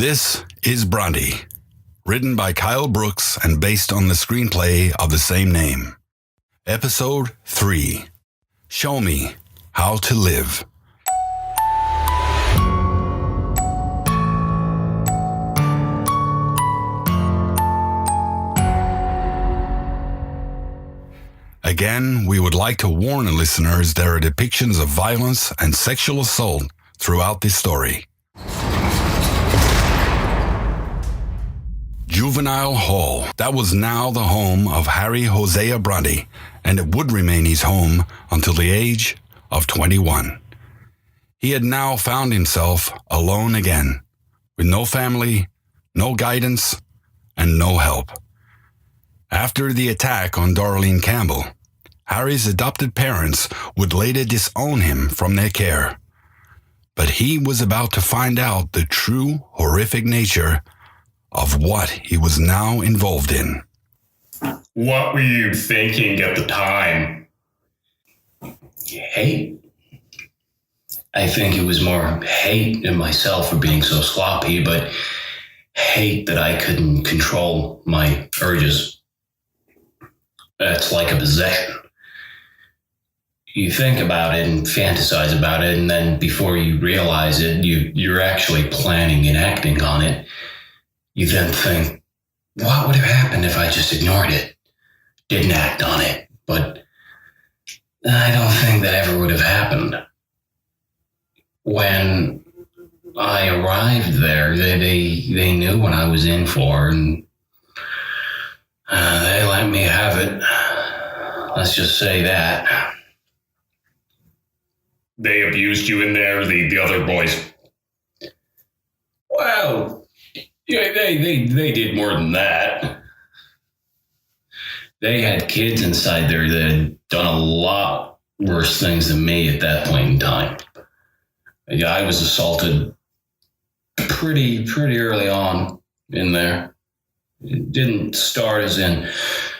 This is Brontë, written by Kyle Brookes and based on the screenplay of the same name. Episode 3. Show Me How to Live. Again, we would like to warn the listeners there are depictions of violence and sexual assault throughout this story. Juvenile Hall. That was now the home of Harry Hosea Brontë, and it would remain his home until the age of 21. He had now found himself alone again, with no family, no guidance, and no help. After the attack on Darlene Campbell, Harry's adopted parents would later disown him from their care. But he was about to find out the true horrific nature of what he was now involved in. What were you thinking at the time? Hate. I think it was more hate in myself for being so sloppy, but hate that I couldn't control my urges. It's like a possession. You think about it and fantasize about it, and then before you realize it, you're actually planning and acting on it. You then think, what would have happened if I just ignored it, didn't act on it? But I don't think that ever would have happened. When I arrived there, they knew what I was in for, and they let me have it. Let's just say that. They abused you in there, the other boys? Well, yeah, they did more than that. They had kids inside there that had done a lot worse things than me at that point in time. Yeah, I was assaulted pretty early on in there. It didn't start as in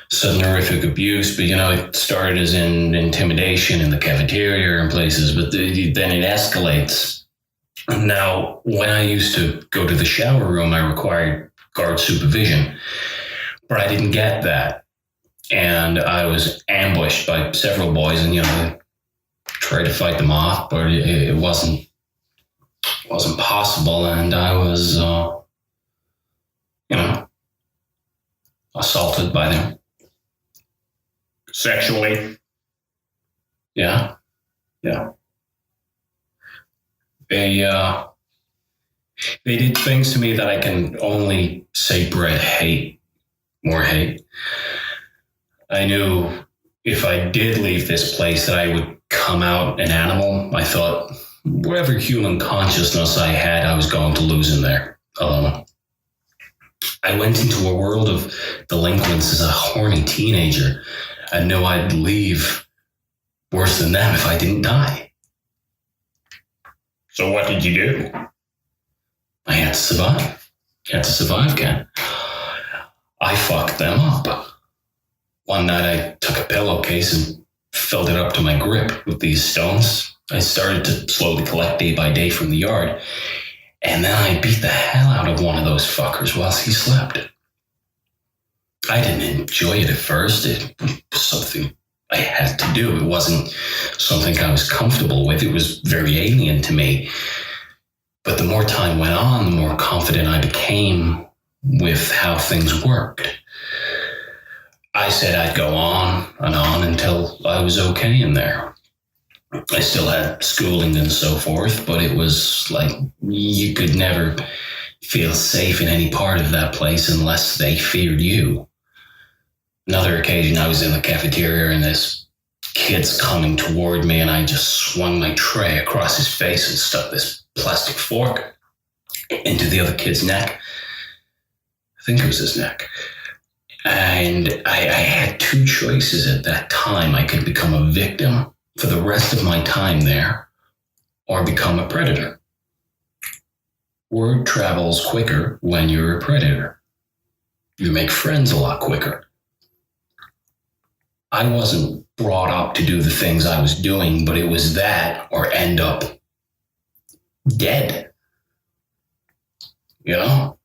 sudden horrific abuse, but it started as in intimidation in the cafeteria and places, but then it escalates. Now, when I used to go to the shower room, I required guard supervision, but I didn't get that. And I was ambushed by several boys, and I tried to fight them off, but it wasn't possible, and I was assaulted by them. Sexually? Yeah. They did things to me that I can only say bred hate, more hate. I knew if I did leave this place that I would come out an animal. I thought whatever human consciousness I had, I was going to lose in there alone. I went into a world of delinquents as a horny teenager. I knew I'd leave worse than them if I didn't die. So what did you do? I had to survive. Ken. I fucked them up. One night I took a pillowcase and filled it up to my grip with these stones. I started to slowly collect day by day from the yard. And then I beat the hell out of one of those fuckers whilst he slept. I didn't enjoy it at first. It was something I had to do. It wasn't something I was comfortable with. It was very alien to me. But the more time went on, the more confident I became with how things worked. I said I'd go on and on until I was okay in there. I still had schooling and so forth, but it was like you could never feel safe in any part of that place unless they feared you. Another occasion, I was in the cafeteria and this kid's coming toward me, and I just swung my tray across his face and stuck this plastic fork into the other kid's neck. I think it was his neck. And I had two choices at that time. I could become a victim for the rest of my time there, or become a predator. Word travels quicker when you're a predator. You make friends a lot quicker. I wasn't brought up to do the things I was doing, but it was that or end up dead. you know?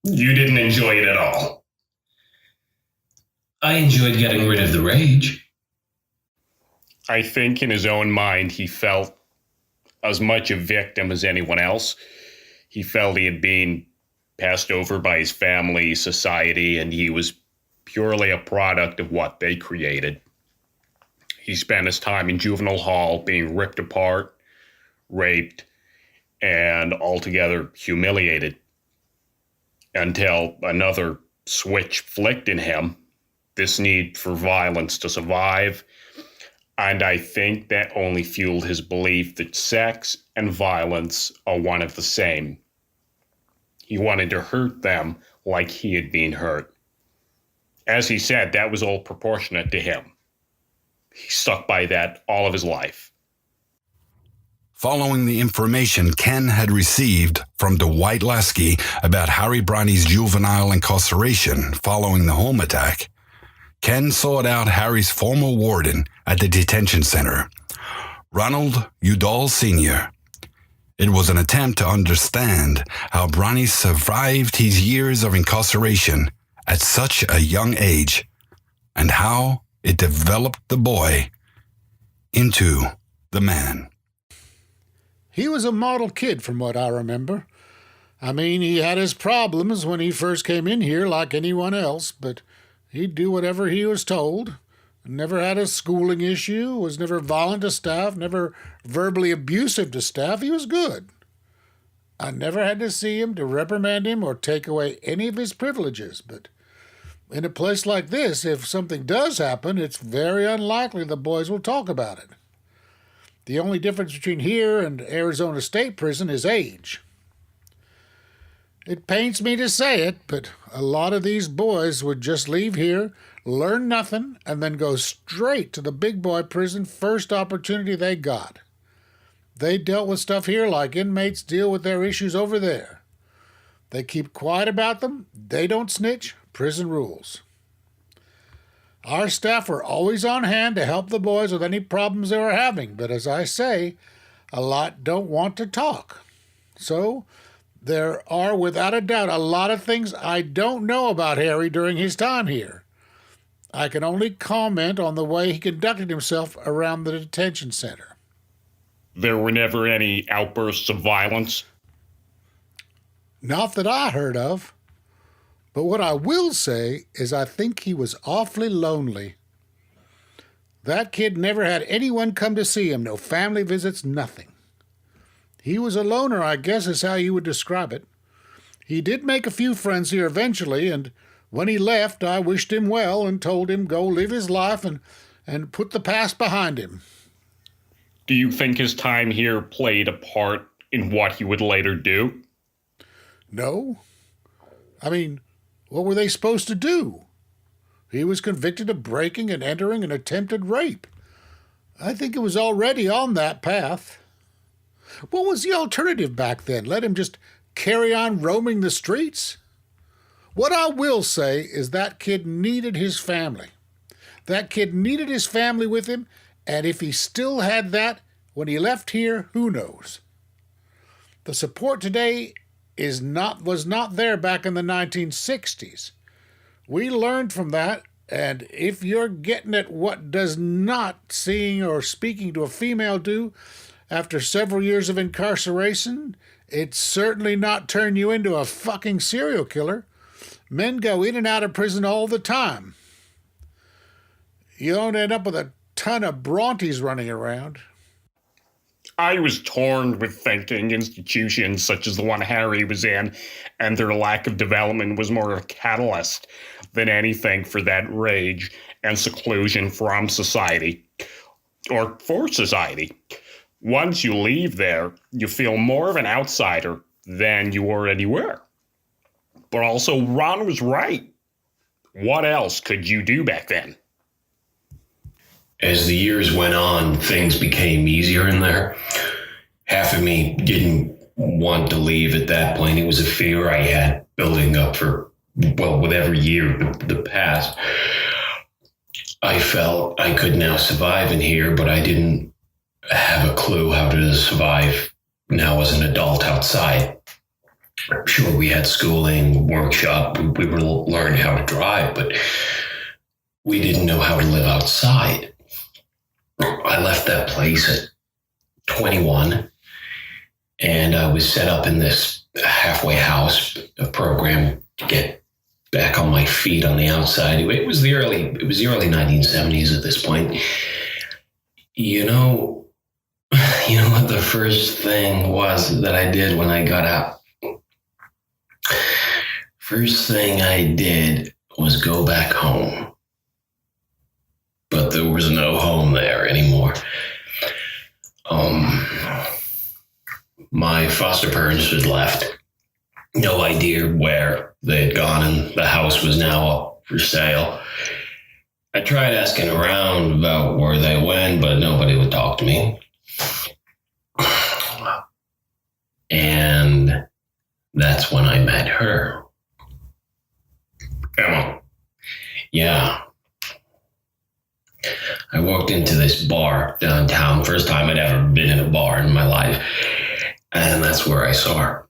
You didn't enjoy it at all. I enjoyed getting rid of the rage. I think in his own mind, he felt as much a victim as anyone else. He felt he had been passed over by his family, society, and he was purely a product of what they created. He spent his time in juvenile hall being ripped apart, raped, and altogether humiliated until another switch flicked in him, this need for violence to survive. And I think that only fueled his belief that sex and violence are one of the same. He wanted to hurt them like he had been hurt. As he said, that was all proportionate to him. He stuck by that all of his life. Following the information Ken had received from Dwight Lasky about Harry Brontë's juvenile incarceration following the home attack, Ken sought out Harry's former warden at the detention center, Ronald Udall Sr. It was an attempt to understand how Brontë survived his years of incarceration at such a young age and how it developed the boy into the man. He was a model kid from what I remember. I mean, he had his problems when he first came in here like anyone else, but he'd do whatever he was told. Never had a schooling issue, was never violent to staff, never verbally abusive to staff. He was good. I never had to see him to reprimand him or take away any of his privileges, but in a place like this, if something does happen, it's very unlikely the boys will talk about it. The only difference between here and Arizona State Prison is age. It pains me to say it, but a lot of these boys would just leave here, learn nothing, and then go straight to the big boy prison first opportunity they got. They dealt with stuff here like inmates deal with their issues over there. They keep quiet about them, they don't snitch, prison rules. Our staff were always on hand to help the boys with any problems they were having, but as I say, a lot don't want to talk. So, there are, without a doubt, a lot of things I don't know about Harry during his time here. I can only comment on the way he conducted himself around the detention center. There were never any outbursts of violence? Not that I heard of. But what I will say is I think he was awfully lonely. That kid never had anyone come to see him, no family visits, nothing. He was a loner, I guess is how you would describe it. He did make a few friends here eventually, and when he left, I wished him well and told him go live his life and put the past behind him. Do you think his time here played a part in what he would later do? No. I mean, what were they supposed to do? He was convicted of breaking and entering an attempted rape. I think it was already on that path. What was the alternative back then? Let him just carry on roaming the streets? What I will say is that kid needed his family. That kid needed his family with him, and if he still had that when he left here, who knows? The support today was not there back in the 1960s. We learned from that, and if you're getting at what does not seeing or speaking to a female do after several years of incarceration, it's certainly not turn you into a fucking serial killer. Men go in and out of prison all the time. You don't end up with a ton of Brontes running around. I was torn with thinking institutions such as the one Harry was in and their lack of development was more a catalyst than anything for that rage and seclusion from society, or for society. Once you leave there, you feel more of an outsider than you already were. But also, Ron was right. What else could you do back then? As the years went on, things became easier in there. Half of me didn't want to leave at that point. It was a fear I had building up for, well, with every year the past. I felt I could now survive in here, but I didn't have a clue how to survive now as an adult outside. Sure, we had schooling, workshop, we were learning how to drive, but we didn't know how to live outside. I left that place at 21, and I was set up in this halfway house, a program to get back on my feet on the outside. It was the early 1970s at this point. You know what the first thing was that I did when I got out? First thing I did was go back home. But there was no home there anymore. My foster parents had left. No idea where they had gone, and the house was now up for sale. I tried asking around about where they went, but nobody would talk to me. And that's when I met her. Emma. Yeah. I walked into this bar downtown, first time I'd ever been in a bar in my life, and that's where I saw her.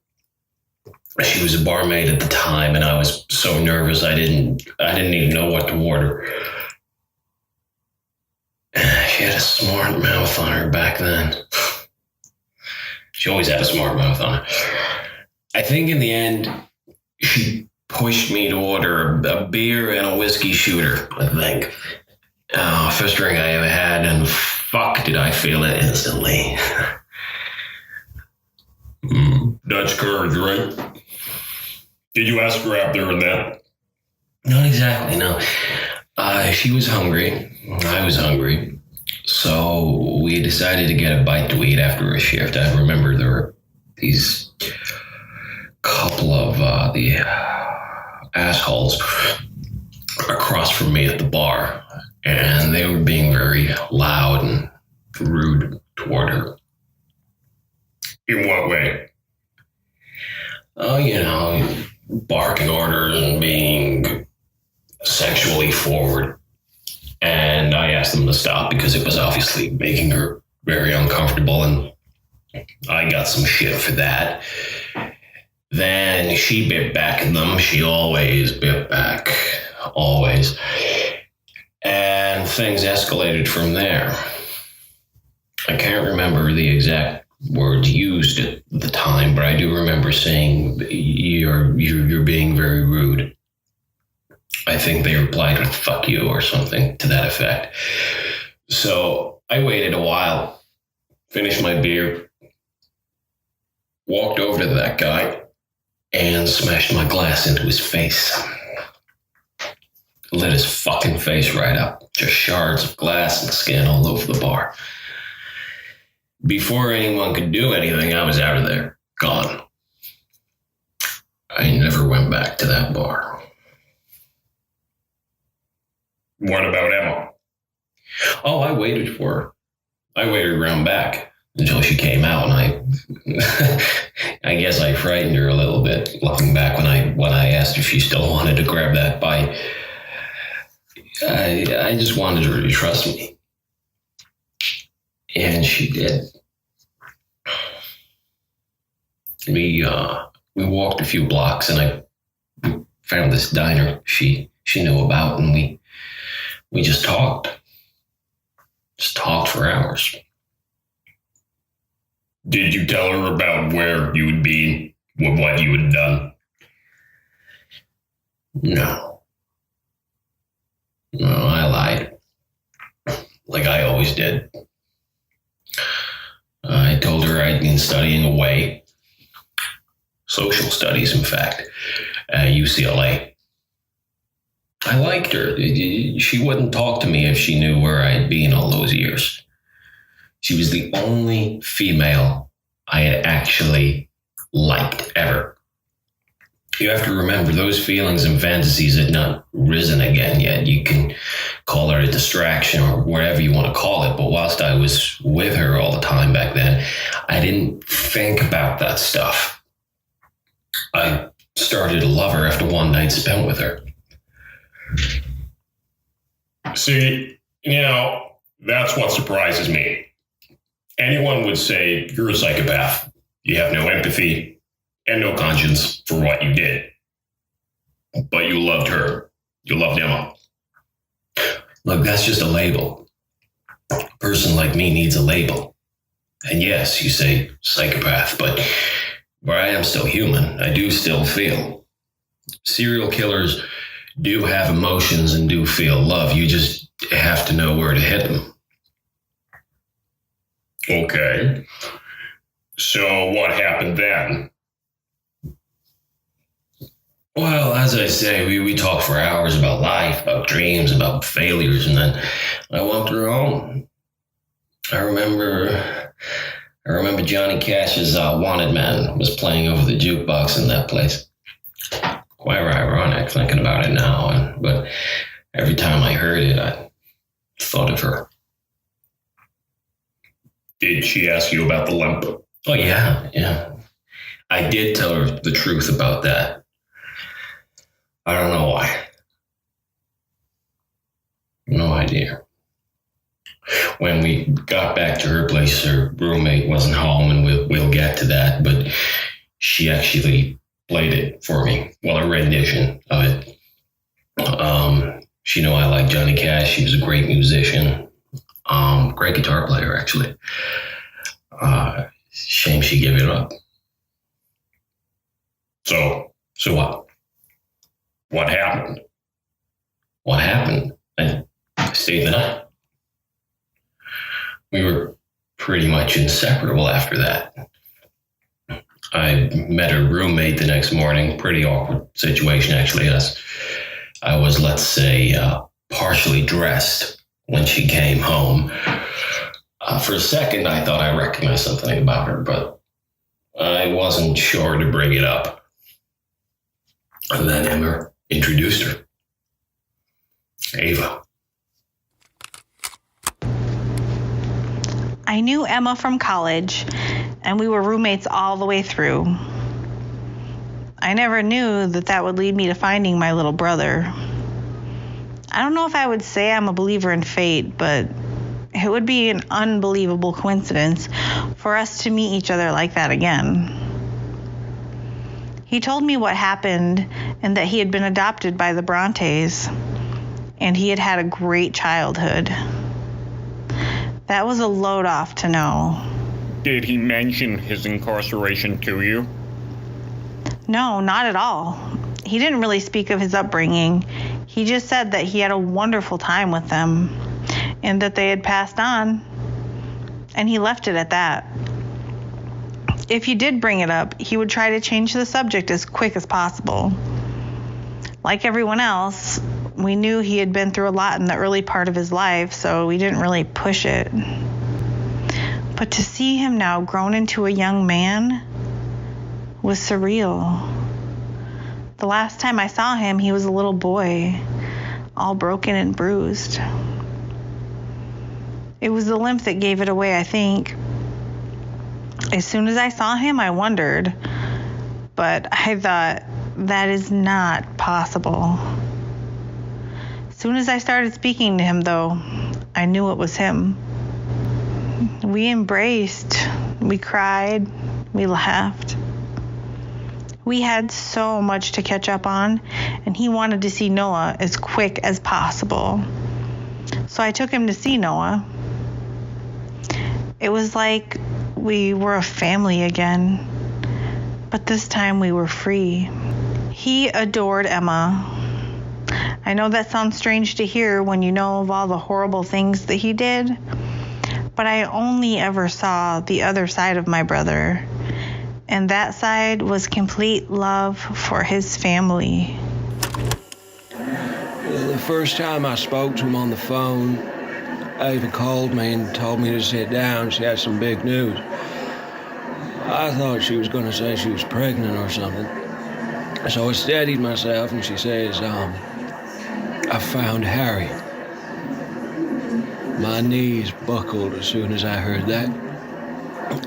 She was a barmaid at the time, and I was so nervous I didn't even know what to order. She had a smart mouth on her back then. She always had a smart mouth on her. I think in the end, she pushed me to order a beer and a whiskey shooter, I think. First drink I ever had, and fuck, did I feel it instantly. Dutch courage, right? Did you ask her out there and that? Not exactly, no. She was hungry. I was hungry. So we decided to get a bite to eat after a shift. I remember there were these couple of the assholes across from me at the bar, and they were being very loud and rude toward her. In what way? Oh, barking orders and being sexually forward. And I asked them to stop because it was obviously making her very uncomfortable, and I got some shit for that. Then she bit back at them. She always bit back. Always. And things escalated from there. I can't remember the exact words used at the time, but I do remember saying, you're being very rude. I think they replied with "fuck you" or something to that effect. So I waited a while, finished my beer, walked over to that guy, and smashed my glass into his face. Lit his fucking face right up. Just shards of glass and skin all over the bar. Before anyone could do anything, I was out of there. Gone. I never went back to that bar. What about Emma? Oh, I waited for her. I waited around back until she came out, and I guess I frightened her a little bit. Looking back when I asked if she still wanted to grab that bite, I just wanted her to trust me, and she did. We walked a few blocks, and I found this diner she knew about, and we just talked. Just talked for hours. Did you tell her about where you would be, what you had done? No, I lied. Like I always did. I told her I'd been studying away. Social studies, in fact, at UCLA. I liked her. She wouldn't talk to me if she knew where I'd been all those years. She was the only female I had actually liked ever. You have to remember, those feelings and fantasies had not risen again yet. You can call it a distraction or whatever you want to call it, but whilst I was with her all the time back then, I didn't think about that stuff. I started to love her after one night spent with her. See, that's what surprises me. Anyone would say you're a psychopath. You have no empathy and no conscience for what you did. But you loved her. You loved Emma. Look, that's just a label. A person like me needs a label. And yes, you say psychopath, but I am still human. I do still feel. Serial killers do have emotions and do feel love. You just have to know where to hit them. Okay. So what happened then? Well, as I say, we talked for hours about life, about dreams, about failures, and then I walked her home. I remember Johnny Cash's Wanted Man was playing over the jukebox in that place. Quite ironic thinking about it now, but every time I heard it, I thought of her. Did she ask you about the limp? Oh, yeah. I did tell her the truth about that. I don't know why. No idea. When we got back to her place, her roommate wasn't home, and we'll get to that, but she actually played it for me. Well, a rendition of it. She knew I liked Johnny Cash. She was a great musician. Great guitar player, actually. Shame she gave it up. So what? What happened? What happened? I stayed the night. We were pretty much inseparable after that. I met her roommate the next morning. Pretty awkward situation, actually. I was, let's say, partially dressed when she came home. For a second, I thought I recognized something about her, but I wasn't sure to bring it up. And then Emma introduced her. Ava. I knew Emma from college, and we were roommates all the way through. I never knew that would lead me to finding my little brother. I don't know if I would say I'm a believer in fate, but it would be an unbelievable coincidence for us to meet each other like that again. He told me what happened and that he had been adopted by the Brontes, and he had had a great childhood. That was a load off to know. Did he mention his incarceration to you? No, not at all. He didn't really speak of his upbringing. He just said that he had a wonderful time with them and that they had passed on, and he left it at that. If you did bring it up, he would try to change the subject as quick as possible. Like everyone else, we knew he had been through a lot in the early part of his life, so we didn't really push it. But to see him now grown into a young man was surreal. The last time I saw him, he was a little boy, all broken and bruised. It was the limp that gave it away, I think. As soon as I saw him, I wondered, but I thought, that is not possible. As soon as I started speaking to him, though, I knew it was him. We embraced, we cried, we laughed. We had so much to catch up on, and he wanted to see Noah as quick as possible. So I took him to see Noah. It was like we were a family again, but this time we were free. He adored Emma. I know that sounds strange to hear when you know of all the horrible things that he did, but I only ever saw the other side of my brother, and that side was complete love for his family. The first time I spoke to him on the phone, Ava called me and told me to sit down. She had some big news. I thought she was going to say she was pregnant or something. So I steadied myself, and she says, I found Harry. My knees buckled as soon as I heard that,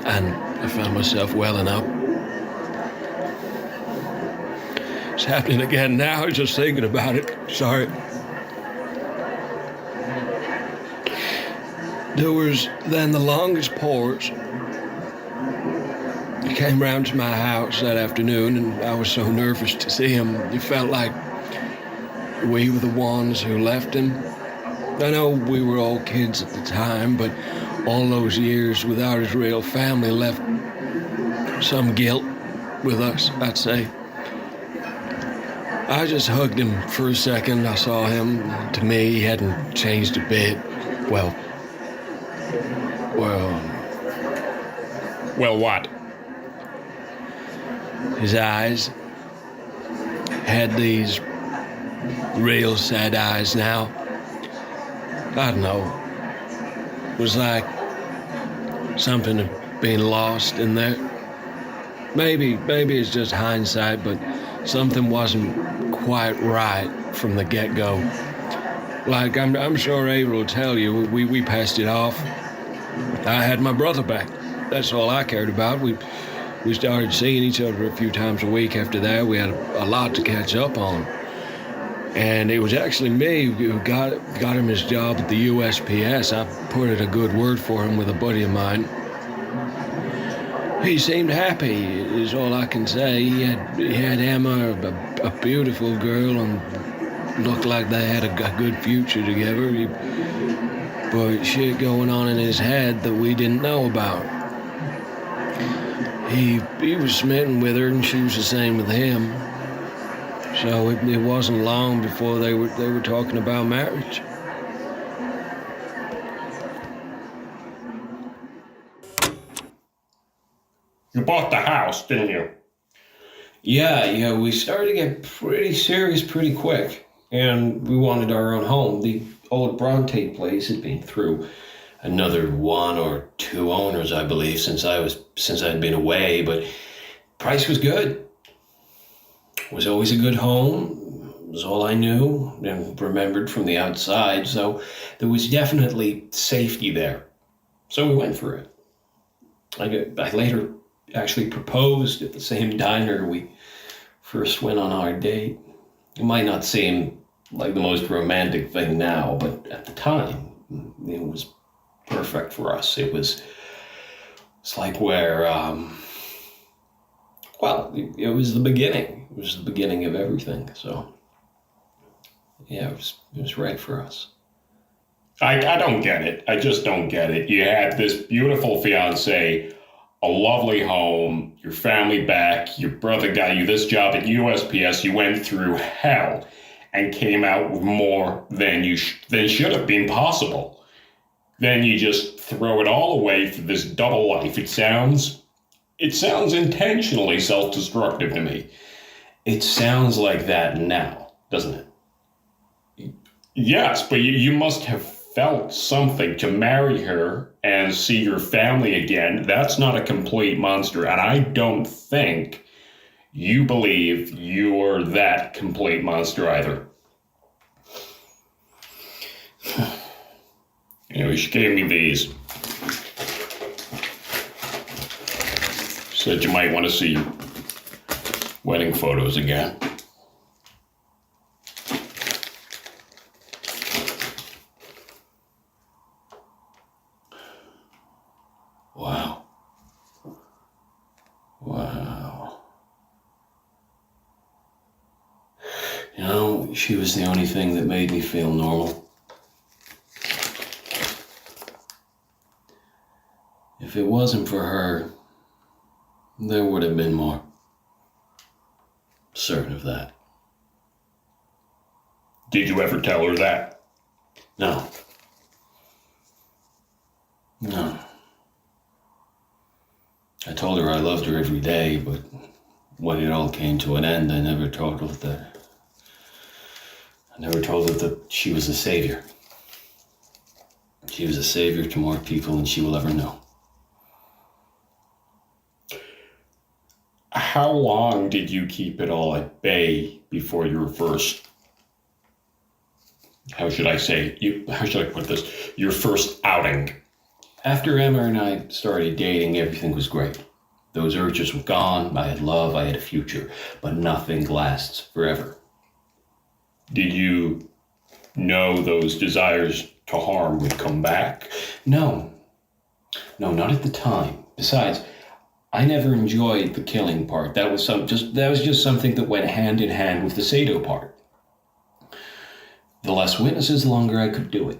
and I found myself welling up. It's happening again now, just thinking about it. Sorry. There was then the longest pause. came round to my house that afternoon, and I was so nervous to see him. It felt like we were the ones who left him. I know we were all kids at the time, but all those years without his real family left some guilt with us, I'd say. I just hugged him for a second. I saw him. To me, he hadn't changed a bit. Well, Well, what? his eyes had these real sad eyes now. I don't know. It was like something had been lost in there. Maybe it's just hindsight, but something wasn't quite right from the get-go. Like, I'm sure Avery will tell you, we passed it off. I had my brother back. That's all I cared about. We started seeing each other a few times a week after that. We had a lot to catch up on. And it was actually me who got him his job at the USPS. I put in a good word for him with a buddy of mine. He seemed happy, is all I can say. He had Emma, a beautiful girl, and looked like they had a good future together. But shit going on in his head that we didn't know about. He was smitten with her, and she was the same with him. So it wasn't long before they were talking about marriage. You bought the house, didn't you? Yeah, we started to get pretty serious pretty quick, and we wanted our own home. The old Brontë place had been through another one or two owners, I believe, since I'd been away, but price was good. It was always a good home. It was all I knew and remembered from the outside, so there was definitely safety there. So we went for it. I later actually proposed at the same diner we first went on our date. It might not seem like the most romantic thing now, but at the time, it was perfect for us. It's like where, it was the beginning. It was the beginning of everything. So, yeah, it was right for us. I don't get it. I just don't get it. You had this beautiful fiance, a lovely home, your family back, your brother got you this job at USPS, you went through hell and came out with more than should have been possible. Then you just throw it all away for this double life. It sounds intentionally self-destructive to me. It sounds like that now, doesn't it? Yes, but you must have felt something to marry her and see your family again. That's not a complete monster, and I don't think you believe you're that complete monster either. Anyway, she gave me these. Said you might want to see wedding photos again. Wow. You know, she was the only thing that made me feel normal. If it wasn't for her, there would have been more. Certain of that. Did you ever tell her that? No. I told her I loved her every day, but when it all came to an end, I never told her that she was a savior. She was a savior to more people than she will ever know. How long did you keep it all at bay before your first, how should I put this, your first outing? After Emma and I started dating, everything was great. Those urges were gone. I had love, I had a future, but nothing lasts forever. Did you know those desires to harm would come back? No, not at the time. Besides, I never enjoyed the killing part. That was just something that went hand in hand with the Sado part. The less witnesses, the longer I could do it.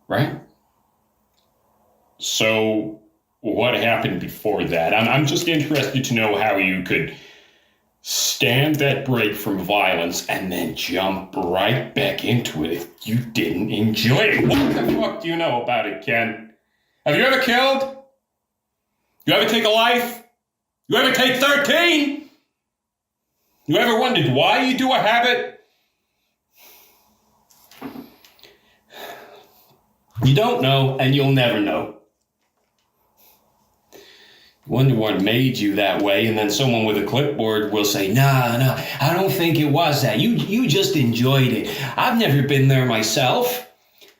Right? So, what happened before that? I'm just interested to know how you could stand that break from violence and then jump right back into it if you didn't enjoy it. What the fuck do you know about it, Ken? Have you ever killed? You ever take a life? You ever take 13? You ever wondered why you do a habit? You don't know, and you'll never know. You wonder what made you that way, and then someone with a clipboard will say, no, I don't think it was that. You just enjoyed it. I've never been there myself.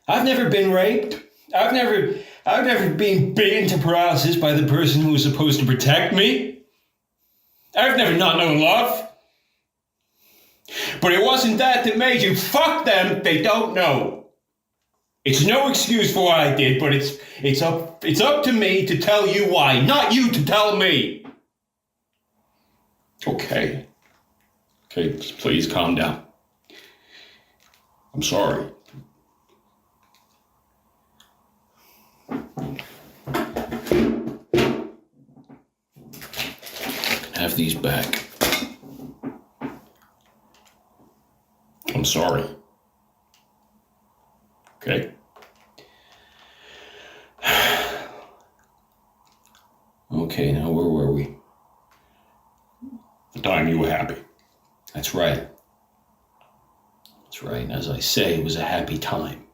I've never been raped. I've never been beaten to paralysis by the person who was supposed to protect me. I've never not known love. But it wasn't that made you. Fuck them, they don't know. It's no excuse for what I did, but it's up to me to tell you why, not you to tell me. Okay, please calm down. I'm sorry. Have these back. I'm sorry. Okay? Okay, now where were we? The time you were happy. That's right. That's right. And as I say, it was a happy time.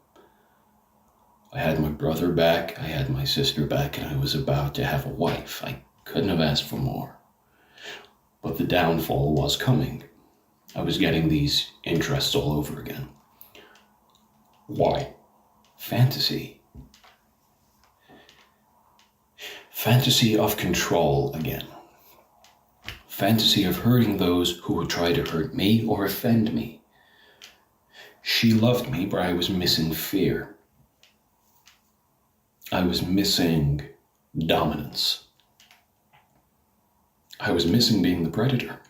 I had my brother back, I had my sister back, and I was about to have a wife. I couldn't have asked for more. But the downfall was coming. I was getting these interests all over again. Why? Fantasy. Fantasy of control again. Fantasy of hurting those who would try to hurt me or offend me. She loved me, but I was missing fear. I was missing dominance. I was missing being the predator.